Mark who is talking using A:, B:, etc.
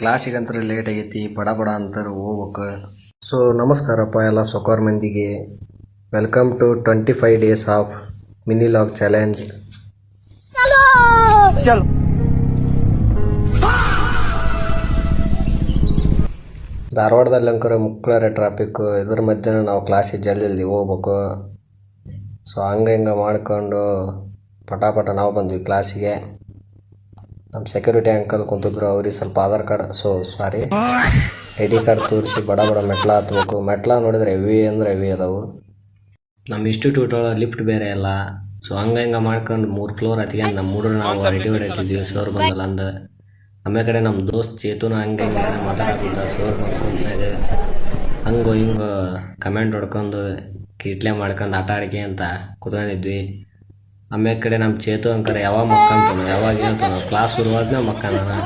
A: ಕ್ಲಾಸಿಗಂತರ late ಆಗೈತಿ, ಬಡ ಬಡ ಅಂತಾರೆ ಹೋಗ್ಬೇಕು. ಸೊ ನಮಸ್ಕಾರಪ್ಪ ಎಲ್ಲ ಸೊಕಾರ್ ಮಂದಿಗೆ. Welcome to 25 days of mini vlog challenge. ಧಾರವಾಡದಲ್ಲಿ ಅಂಕರ ಮುಕ್ಕಳರೆ ಟ್ರಾಫಿಕ್. ಇದ್ರ ಮಧ್ಯೆ ನಾವು ಕ್ಲಾಸಿಗೆ ಜಲ್ದಿ ಹೋಗ್ಬೇಕು. ಸೊ ಹಂಗೆ ಮಾಡ್ಕೊಂಡು ಪಟಾಪಟ ನಾವು ಬಂದ್ವಿ ಕ್ಲಾಸಿಗೆ. ನಮ್ಮ ಸೆಕ್ಯೂರಿಟಿ ಅಂಕಲ್ ಕುಂತಿದ್ರು, ಅವ್ರಿಗೆ ಸ್ವಲ್ಪ ಆಧಾರ್ ಕಾರ್ಡ್ ಐ.ಡಿ ಕಾರ್ಡ್ ತೋರಿಸಿ ಬಡ ಮೆಟ್ಲ ಹತ್ಬೇಕು. ಮೆಟ್ಲ ನೋಡಿದ್ರೆ ಹೆವಿ ಅಂದ್ರೆ ಹೆವಿ ಅದಾವು. ನಮ್ಮ ಇನ್ಸ್ಟಿಟ್ಯೂಟ್ ಒಳಗೆ ಲಿಫ್ಟ್ ಬೇರೆ ಇಲ್ಲ. ಸೊ ಹಂಗೆ ಮಾಡ್ಕೊಂಡು 3 ಫ್ಲೋರ್ ಹತ್ಕೊಂಡು ನಮ್ಮ ಮೂರು ನಾವು ರೆಡಿ ಹೊಡಿತಿದ್ವಿ. ಸರ್ ಬಂದಲ್ಲ ಅಂದ ಆಮೇಲೆ ಕಡೆ ನಮ್ಮ ದೋಸ್ತ್ ಚೇತುನ ಹಂಗೆ ಮಾತಾಡ್ತಿದ್ದ. ಸರ್ ಬಂದ್ಕೊಂಡಾಗ ಹಂಗೋ ಹಿಂಗೋ ಕಮೆಂಟ್ ಹೊಡ್ಕೊಂಡು ಕಿಟ್ಲೆ ಮಾಡ್ಕೊಂಡು ಆಟ ಆಡಿಕೆ ಅಂತ ಕೂತ್ಕೊಂಡಿದ್ವಿ. ಆಮೇಲೆ ಕಡೆ ನಮ್ಮ ಚೇತು ಅಂಕರ ಯಾವಾಗ ಮಕ್ಕಂತಾನ ಯಾವಾಗ ಹೇಳ್ತಾನ ಕ್ಲಾಸ್ ಶುರುವಾದ್ನ ಮಕ್ಕಂದಾನ.